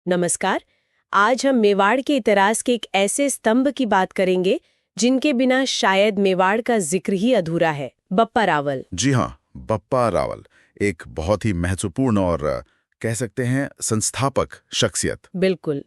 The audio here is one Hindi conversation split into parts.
नमस्कार। आज हम मेवाड़ के इतिहास के एक ऐसे स्तंभ की बात करेंगे जिनके बिना शायद मेवाड़ का जिक्र ही अधूरा है, बप्पा रावल। जी हाँ, बप्पा रावल एक बहुत ही महत्वपूर्ण और कह सकते हैं संस्थापक शख्सियत। बिल्कुल।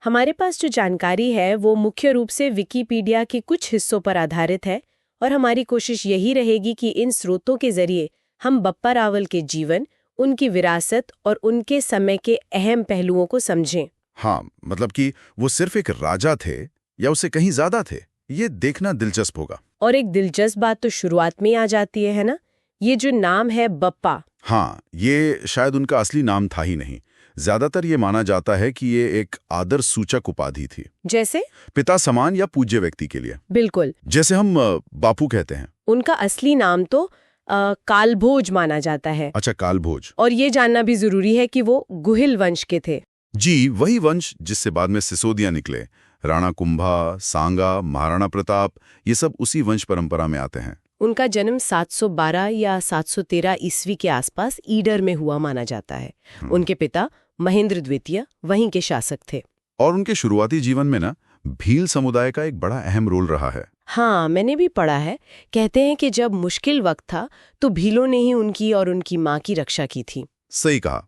हमारे पास जो जानकारी है वो मुख्य रूप से विकिपीडिया के कुछ हिस्सों पर आधारित है और हमारी कोशिश यही रहेगी कि इन स्रोतों के जरिए हम बप्पा रावल के जीवन, उनकी विरासत और उनके समय के अहम पहलुओं को समझें। हाँ, मतलब कि वो सिर्फ एक राजा थे या उससे कहीं ज्यादा थे, ये देखना दिलचस्प होगा। और एक दिलचस्प बात तो शुरुआत में ही आ जाती है ना? ये जो नाम है बप्पा। हाँ, ये शायद उनका असली नाम था ही नहीं। ज्यादातर ये माना जाता है कि ये एक आदर सूचक उपाधि थी, जैसे पिता समान या पूज्य व्यक्ति के लिए। बिल्कुल। जैसे हम बापू कहते हैं। उनका असली नाम तो कालभोज माना जाता है। अच्छा, कालभोज। और ये जानना भी जरूरी है कि वो गुहिल वंश के थे। जी, वही वंश जिससे बाद में सिसोदिया निकले। राणा कुंभा, सांगा, महाराणा प्रताप, ये सब उसी वंश परंपरा में आते हैं। उनका जन्म 712 या 713 ईस्वी के आसपास ईडर में हुआ माना जाता है। उनके पिता महेंद्र द्वितीय वहीं के शासक थे। और उनके शुरुआती जीवन में ना भील समुदाय का एक बड़ा अहम रोल रहा है। हाँ, मैंने भी पढ़ा है। कहते हैं कि जब मुश्किल वक्त था तो भीलों ने ही उनकी और उनकी माँ की रक्षा की थी। सही कहा।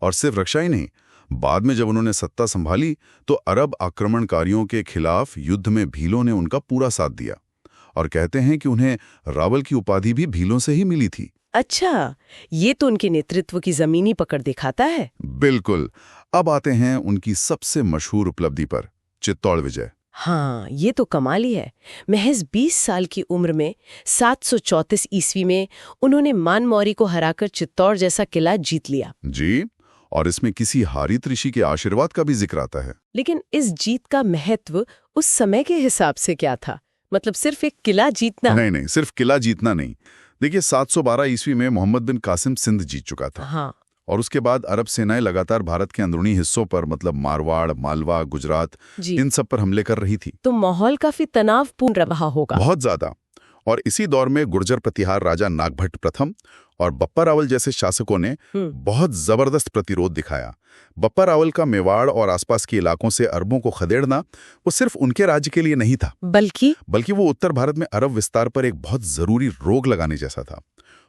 और सिर्फ रक्षा ही नहीं, बाद में जब उन्होंने सत्ता संभाली तो अरब आक्रमणकारियों के खिलाफ युद्ध में भीलों ने उनका पूरा साथ दिया। और कहते हैं कि उन्हें रावल की उपाधि भी भीलों से ही मिली थी। अच्छा, ये तो उनके नेतृत्व की जमीनी पकड़ दिखाता है। बिल्कुल। अब आते हैं उनकी सबसे मशहूर उपलब्धि पर, चित्तौड़ विजय। हाँ, ये तो कमाल ही है। महज 20 साल की उम्र में 734 ईस्वी में उन्होंने मानमौरी को हराकर चित्तौड़ जैसा किला जीत लिया। जी, और इसमें किसी हारित ऋषि के आशीर्वाद का भी जिक्र आता है। लेकिन इस जीत का महत्व उस समय के हिसाब से क्या था? मतलब सिर्फ एक किला जीतना? नहीं, सिर्फ किला जीतना नहीं। देखिए, 712 ईस्वी में मोहम्मद बिन कासिम सिंध जीत चुका था। हाँ। और उसके बाद अरब सेनाएं लगातार भारत के अंदरूनी हिस्सों पर, मतलब मारवाड़, मालवा, गुजरात, इन सब पर हमले कर रही थी। तो माहौल काफी तनावपूर्ण रहा होगा। बहुत ज्यादा। और इसी दौर में गुर्जर प्रतिहार राजा नागभट्ट प्रथम और बप्पा रावल जैसे शासकों ने बहुत जबरदस्त प्रतिरोध दिखाया। बप्पा रावल का मेवाड़ और आसपास के इलाकों से अरबों को खदेड़ना वो सिर्फ उनके राज्य के लिए नहीं था, बल्कि वो उत्तर भारत में अरब विस्तार पर एक बहुत जरूरी रोक लगाने जैसा था।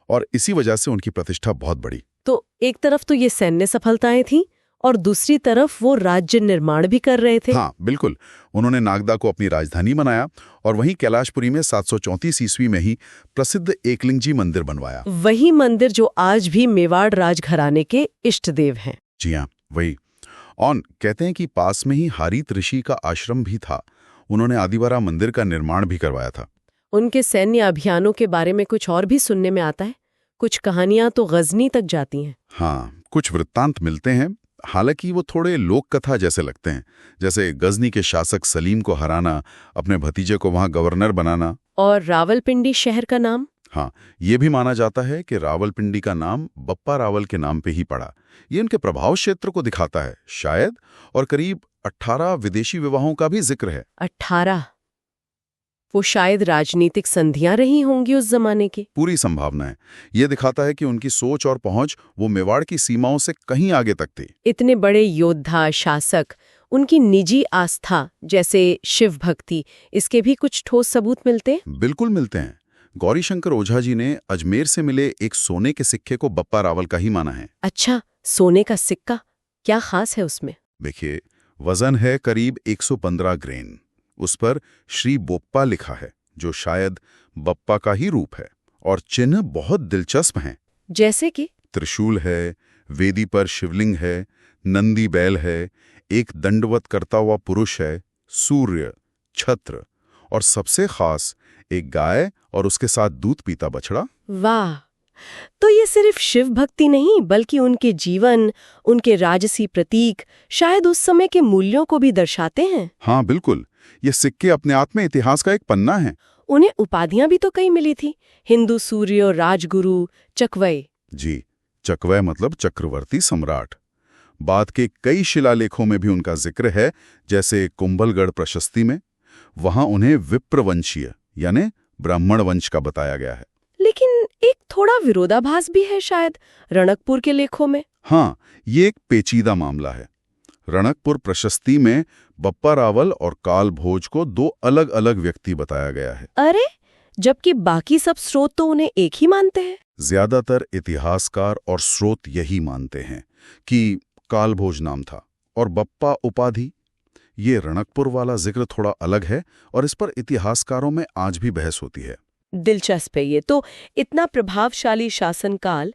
और इसी वजह से उनकी प्रतिष्ठा बहुत बढ़ी। तो एक तरफ तो ये सैन्य सफलताएं थीं और दूसरी तरफ वो राज्य निर्माण भी कर रहे थे। हाँ, बिल्कुल। उन्होंने नागदा को अपनी राजधानी बनाया और वहीं कैलाशपुरी में 734 ईस्वी में ही प्रसिद्ध एकलिंगजी मंदिर बनवाया। वही मंदिर जो आज भी मेवाड़ राजघराने के इष्ट देव हैं। जी हाँ, वही। और कहते हैं कि पास में ही हारित ऋषि का आश्रम भी था। उन्होंने आदिवारा मंदिर का निर्माण भी करवाया था। उनके सैन्य अभियानों के बारे में कुछ और भी सुनने में आता है। कुछ कहानियां तो गजनी तक जाती हैं। हाँ, कुछ वृत्तांत मिलते हैं, हालांकि वो थोड़े लोक कथा जैसे लगते हैं। जैसे गजनी के शासक सलीम को हराना, अपने भतीजे को वहां गवर्नर बनाना। और रावलपिंडी शहर का नाम? हाँ, ये भी माना जाता है कि रावलपिंडी का नाम बप्पा रावल के नाम पे ही पड़ा। ये उनके प्रभाव क्षेत्र को दिखाता है शायद। और करीब 18 विदेशी विवाहों का भी जिक्र है। 18? वो शायद राजनीतिक संधियां रही होंगी उस जमाने की। पूरी संभावना है। ये दिखाता है कि उनकी सोच और पहुंच वो मेवाड़ की सीमाओं से कहीं आगे तक थी। इतने बड़े योद्धा, शासक, उनकी निजी आस्था जैसे शिव भक्ति, इसके भी कुछ ठोस सबूत मिलते हैं? बिल्कुल मिलते हैं। गौरीशंकर ओझा जी ने अजमेर से मिले एक सोने के सिक्के को बप्पा रावल का ही माना है। अच्छा, सोने का सिक्का, क्या खास है उसमें? देखिए, वजन है करीब 115 ग्रेन। उस पर श्री बोप्पा लिखा है, जो शायद बप्पा का ही रूप है। और चिन्ह बहुत दिलचस्प हैं। जैसे कि त्रिशूल है, वेदी पर शिवलिंग है, नंदी बैल है, एक दंडवत करता हुआ पुरुष है, सूर्य, छत्र और सबसे खास एक गाय और उसके साथ दूध पीता बछड़ा। वाह! तो ये सिर्फ शिव भक्ति नहीं, बल्कि उनके जीवन, उनके राजसी प्रतीक, शायद उस समय के मूल्यों को भी दर्शाते हैं। हाँ, बिल्कुल। ये सिक्के अपने आप में इतिहास का एक पन्ना है। उन्हें उपाधियां भी तो कई मिली थी, हिंदू सूर्य, राजगुरु, चकवई। जी, चकवै मतलब चक्रवर्ती सम्राट। बाद के कई शिलालेखों में भी उनका जिक्र है, जैसे कुंभलगढ़ प्रशस्ति में। वहां उन्हें विप्रवंशीय यानी ब्राह्मण वंश का बताया गया है। लेकिन एक थोड़ा विरोधाभास भी है शायद रणकपुर के लेखों में। हाँ, ये एक पेचीदा मामला है। रणकपुर प्रशस्ति में बप्पा रावल और काल भोज को दो अलग अलग व्यक्ति बताया गया है। अरे, जबकि बाकी सब स्रोत तो उन्हें एक ही मानते हैं। ज्यादातर इतिहासकार और स्रोत यही मानते हैं कि काल भोज नाम था और बप्पा उपाधि। ये रणकपुर वाला जिक्र थोड़ा अलग है और इस पर इतिहासकारों में आज भी बहस होती है। दिलचस्प है ये। तो इतना प्रभावशाली शासनकाल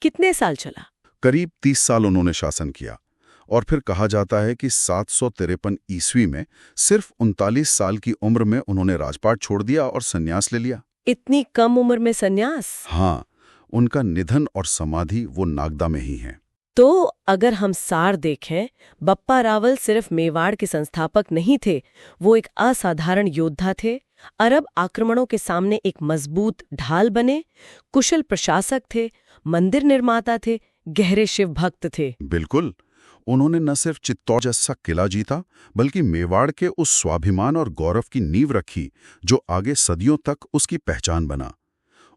कितने साल चला? करीब 30 साल उन्होंने शासन किया और फिर कहा जाता है कि 753 ईस्वी में सिर्फ 39 साल की उम्र में उन्होंने राजपाट छोड़ दिया और संन्यास ले लिया। इतनी कम उम्र में संन्यास? हाँ, उनका निधन और समाधि वो नागदा में ही है। तो अगर हम सार देखें, बप्पा रावल सिर्फ मेवाड़ के संस्थापक नहीं थे, वो एक असाधारण योद्धा थे, अरब आक्रमणों के सामने एक मजबूत ढाल बने, कुशल प्रशासक थे, मंदिर निर्माता थे, गहरे शिव भक्त थे। बिल्कुल, उन्होंने न सिर्फ चित्तौड़ जैसा किला जीता बल्कि मेवाड़ के उस स्वाभिमान और गौरव की नींव रखी जो आगे सदियों तक उसकी पहचान बना।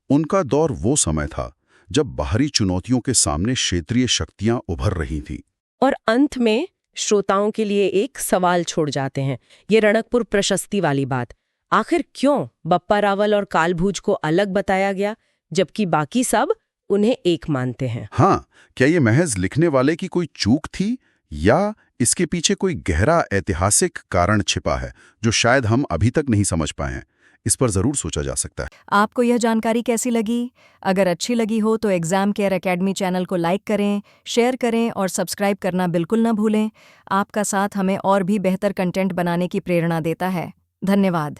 उनका दौर वो समय था जब बाहरी चुनौतियों के सामने क्षेत्रीय शक्तियां उभर रही थीं। और अंत में श्रोताओं के लिए एक सवाल छोड़ जाते हैं, ये रणकपुर प्रशस्ति वाली बात। आखिर क्यों बप्पा रावल और काल भोज को अलग बताया गया जबकि बाकी सब उन्हें एक मानते हैं? हाँ, क्या ये महज लिखने वाले की कोई चूक थी या इसके पीछे कोई गहरा ऐतिहासिक कारण छिपा है जो शायद हम अभी तक नहीं समझ पाए हैं? इस पर जरूर सोचा जा सकता है। आपको यह जानकारी कैसी लगी? अगर अच्छी लगी हो तो एग्जाम केयर एकेडमी चैनल को लाइक करें, शेयर करें और सब्सक्राइब करना बिल्कुल न भूलें। आपका साथ हमें और भी बेहतर कंटेंट बनाने की प्रेरणा देता है। धन्यवाद।